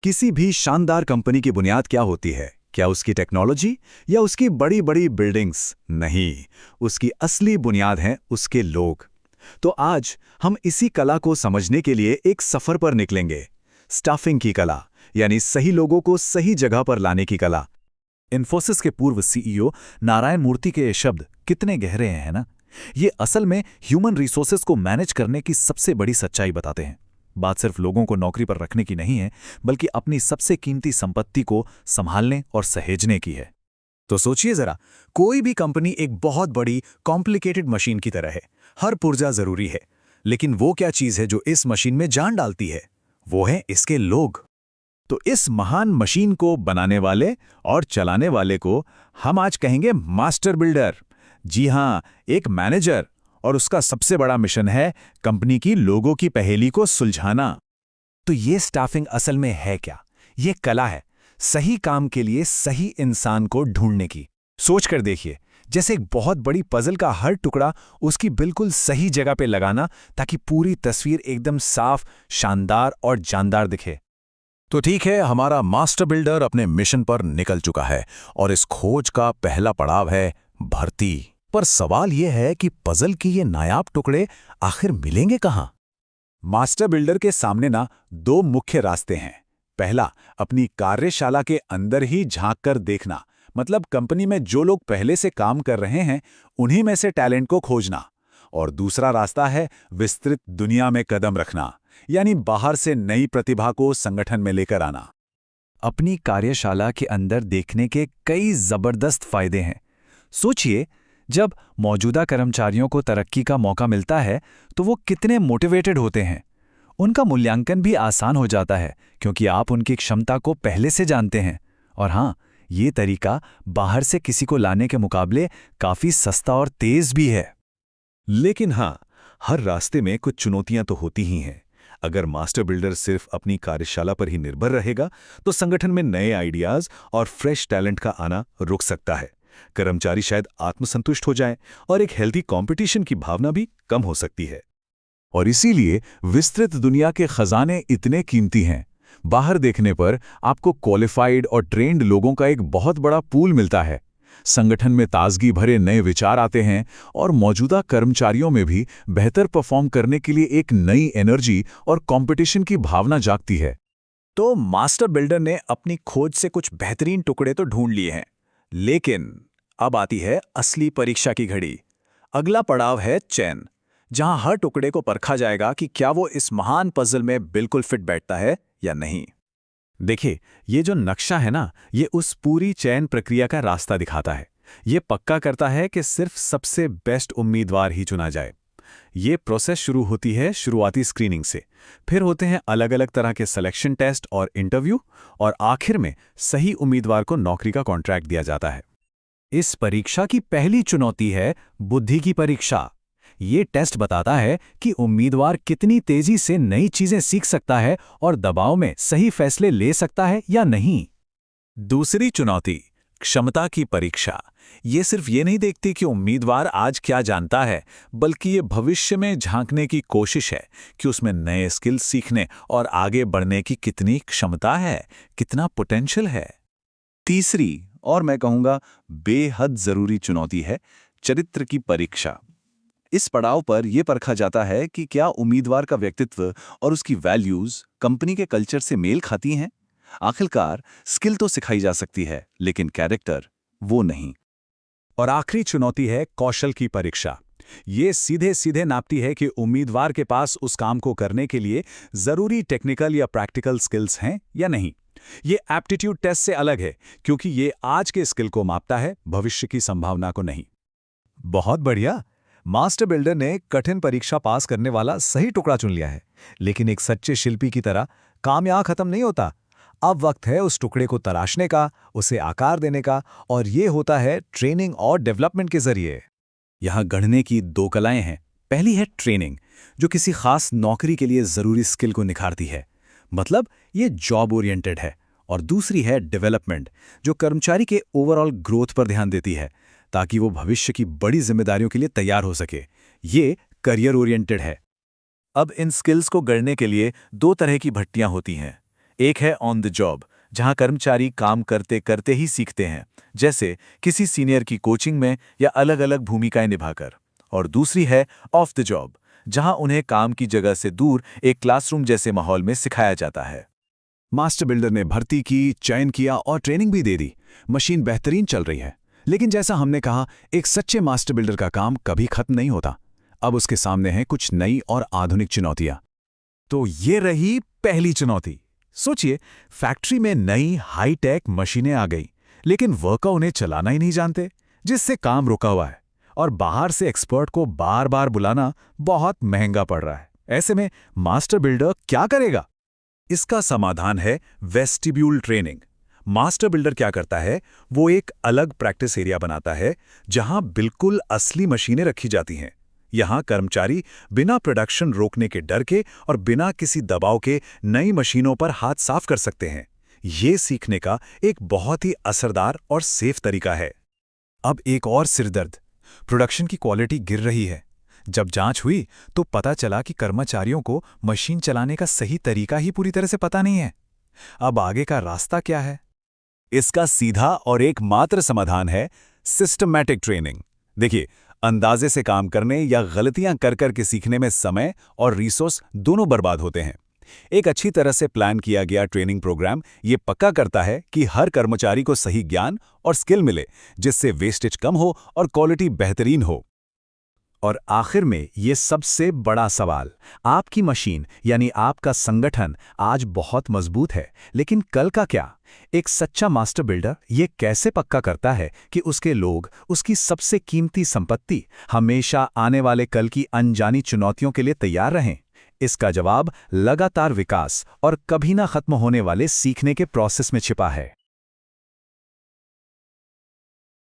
किसी भी शानदार कंपनी की बुनियाद क्या होती है? क्या उसकी टेक्नोलॉजी या उसकी बड़ी बड़ी बिल्डिंग्स? नहीं, उसकी असली बुनियाद हैं उसके लोग। तो आज हम इसी कला को समझने के लिए एक सफर पर निकलेंगे। स्टाफिंग की कला, यानी सही लोगों को सही जगह पर लाने की कला। इन्फोसिस के पूर्व सीईओ नारायण मूर्ति के ये शब्द कितने गहरे हैं ना। ये असल में ह्यूमन रिसोर्सेज को मैनेज करने की सबसे बड़ी सच्चाई बताते हैं। बात सिर्फ लोगों को नौकरी पर रखने की नहीं है, बल्कि अपनी सबसे कीमती संपत्ति को संभालने और सहेजने की है। तो सोचिए जरा, कोई भी कंपनी एक बहुत बड़ी कॉम्प्लिकेटेड मशीन की तरह है। हर पुर्जा जरूरी है, लेकिन वो क्या चीज है जो इस मशीन में जान डालती है? वो है इसके लोग। तो इस महान मशीन को बनाने वाले और चलाने वाले को हम आज कहेंगे मास्टर बिल्डर। जी हां, एक मैनेजर, और उसका सबसे बड़ा मिशन है कंपनी की लोगों की पहेली को सुलझाना। तो ये स्टाफिंग असल में है क्या? ये कला है सही काम के लिए सही इंसान को ढूंढने की। सोच कर देखिए, जैसे एक बहुत बड़ी पजल का हर टुकड़ा उसकी बिल्कुल सही जगह पे लगाना, ताकि पूरी तस्वीर एकदम साफ, शानदार और जानदार दिखे। तो ठीक है, हमारा मास्टर बिल्डर अपने मिशन पर निकल चुका है और इस खोज का पहला पड़ाव है भर्ती। पर सवाल यह है कि पजल के ये नायाब टुकड़े आखिर मिलेंगे कहां? मास्टर बिल्डर के सामने ना दो मुख्य रास्ते हैं। पहला, अपनी कार्यशाला के अंदर ही झांक कर देखना, मतलब कंपनी में जो लोग पहले से काम कर रहे हैं उन्हीं में से टैलेंट को खोजना। और दूसरा रास्ता है विस्तृत दुनिया में कदम रखना, यानी बाहर से नई प्रतिभा को संगठन में लेकर आना। अपनी कार्यशाला के अंदर देखने के कई जबरदस्त फायदे हैं। सोचिए, जब मौजूदा कर्मचारियों को तरक्की का मौका मिलता है तो वो कितने मोटिवेटेड होते हैं। उनका मूल्यांकन भी आसान हो जाता है, क्योंकि आप उनकी क्षमता को पहले से जानते हैं। और हाँ, ये तरीका बाहर से किसी को लाने के मुकाबले काफी सस्ता और तेज भी है। लेकिन हाँ, हर रास्ते में कुछ चुनौतियां तो होती ही हैं। अगर मास्टर बिल्डर सिर्फ अपनी कार्यशाला पर ही निर्भर रहेगा तो संगठन में नए आइडियाज और फ्रेश टैलेंट का आना रुक सकता है। कर्मचारी शायद आत्मसंतुष्ट हो जाएं और एक हेल्दी कंपटीशन की भावना भी कम हो सकती है। और इसीलिए विस्तृत दुनिया के खजाने इतने कीमती हैं। बाहर देखने पर आपको क्वालिफाइड और ट्रेंड लोगों का एक बहुत बड़ा पूल मिलता है। संगठन में ताजगी भरे नए विचार आते हैं और मौजूदा कर्मचारियों में भी बेहतर परफॉर्म करने के लिए एक नई एनर्जी और कंपटीशन की भावना जागती है। तो मास्टर बिल्डर ने अपनी खोज से कुछ बेहतरीन टुकड़े तो ढूंढ लिए हैं, लेकिन अब आती है असली परीक्षा की घड़ी। अगला पड़ाव है चयन, जहां हर टुकड़े को परखा जाएगा कि क्या वो इस महान पजल में बिल्कुल फिट बैठता है या नहीं। देखिए, ये जो नक्शा है ना, ये उस पूरी चयन प्रक्रिया का रास्ता दिखाता है। ये पक्का करता है कि सिर्फ सबसे बेस्ट उम्मीदवार ही चुना जाए। ये प्रोसेस शुरू होती है शुरुआती स्क्रीनिंग से, फिर होते हैं अलग अलग तरह के सिलेक्शन टेस्ट और इंटरव्यू, और आखिर में सही उम्मीदवार को नौकरी का कॉन्ट्रैक्ट दिया जाता है। इस परीक्षा की पहली चुनौती है बुद्धि की परीक्षा। ये टेस्ट बताता है कि उम्मीदवार कितनी तेजी से नई चीजें सीख सकता है और दबाव में सही फैसले ले सकता है या नहीं। दूसरी चुनौती, क्षमता की परीक्षा। ये सिर्फ ये नहीं देखती कि उम्मीदवार आज क्या जानता है, बल्कि ये भविष्य में झांकने की कोशिश है कि उसमें नए स्किल्स सीखने और आगे बढ़ने की कितनी क्षमता है, कितना पोटेंशियल है। तीसरी, और मैं कहूँगा बेहद जरूरी चुनौती है चरित्र की परीक्षा। इस पड़ाव पर यह परखा जाता है कि क्या उम्मीदवार का व्यक्तित्व और उसकी वैल्यूज कंपनी के कल्चर से मेल खाती हैं। आखिरकार स्किल तो सिखाई जा सकती है, लेकिन कैरेक्टर वो नहीं। और आखिरी चुनौती है कौशल की परीक्षा। ये सीधे सीधे नापती है कि उम्मीदवार के पास उस काम को करने के लिए जरूरी टेक्निकल या प्रैक्टिकल स्किल्स हैं या नहीं। ये एप्टीट्यूड टेस्ट से अलग है, क्योंकि ये आज के स्किल को मापता है, भविष्य की संभावना को नहीं। बहुत बढ़िया। मास्टर बिल्डर ने कठिन परीक्षा पास करने वाला सही टुकड़ा चुन लिया है, लेकिन एक सच्चे शिल्पी की तरह काम यहाँ खत्म नहीं होता। अब वक्त है उस टुकड़े को तराशने का, उसे आकार देने का, और ये होता है ट्रेनिंग और डेवलपमेंट के जरिए। यहाँ गढ़ने की दो कलाएं हैं। पहली है ट्रेनिंग, जो किसी खास नौकरी के लिए जरूरी स्किल को निखारती है, मतलब ये जॉब ओरिएंटेड है। और दूसरी है डेवलपमेंट, जो कर्मचारी के ओवरऑल ग्रोथ पर ध्यान देती है, ताकि वो भविष्य की बड़ी जिम्मेदारियों के लिए तैयार हो सके। ये करियर ओरिएंटेड है। अब इन स्किल्स को गढ़ने के लिए दो तरह की भट्टियां होती हैं। एक है ऑन द जॉब, जहां कर्मचारी काम करते करते ही सीखते हैं, जैसे किसी सीनियर की कोचिंग में या अलग अलग भूमिकाएं निभाकर। और दूसरी है ऑफ द जॉब, जहां उन्हें काम की जगह से दूर एक क्लासरूम जैसे माहौल में सिखाया जाता है। मास्टर बिल्डर ने भर्ती की, चयन किया और ट्रेनिंग भी दे दी। मशीन बेहतरीन चल रही है, लेकिन जैसा हमने कहा, एक सच्चे मास्टर बिल्डर का काम कभी खत्म नहीं होता। अब उसके सामने हैं कुछ नई और आधुनिक चुनौतियां। तो ये रही पहली चुनौती। सोचिए, फैक्ट्री में नई हाई-टेक मशीनें आ गई, लेकिन वर्कर उन्हें चलाना ही नहीं जानते, जिससे काम रुका हुआ है। और बाहर से एक्सपर्ट को बार बार बुलाना बहुत महंगा पड़ रहा है। ऐसे में मास्टर बिल्डर क्या करेगा? इसका समाधान है वेस्टिब्यूल ट्रेनिंग। मास्टर बिल्डर क्या करता है, वो एक अलग प्रैक्टिस एरिया बनाता है जहां बिल्कुल असली मशीनें रखी जाती हैं। यहां कर्मचारी बिना प्रोडक्शन रोकने के डर के और बिना किसी दबाव के नई मशीनों पर हाथ साफ कर सकते हैं। ये सीखने का एक बहुत ही असरदार और सेफ तरीका है। अब एक और सिरदर्द, प्रोडक्शन की क्वालिटी गिर रही है। जब जांच हुई तो पता चला कि कर्मचारियों को मशीन चलाने का सही तरीका ही पूरी तरह से पता नहीं है। अब आगे का रास्ता क्या है? इसका सीधा और एकमात्र समाधान है सिस्टमैटिक ट्रेनिंग। देखिए, अंदाजे से काम करने या गलतियां कर कर के सीखने में समय और रिसोर्स दोनों बर्बाद होते हैं। एक अच्छी तरह से प्लान किया गया ट्रेनिंग प्रोग्राम ये पक्का करता है कि हर कर्मचारी को सही ज्ञान और स्किल मिले, जिससे वेस्टेज कम हो और क्वालिटी बेहतरीन हो। और आखिर में ये सबसे बड़ा सवाल, आपकी मशीन यानी आपका संगठन आज बहुत मजबूत है, लेकिन कल का क्या? एक सच्चा मास्टर बिल्डर ये कैसे पक्का करता है कि उसके लोग, उसकी सबसे कीमती संपत्ति हमेशा आने वाले कल की अनजानी चुनौतियों के लिए तैयार रहें? इसका जवाब लगातार विकास और कभी ना खत्म होने वाले सीखने के प्रोसेस में छिपा है।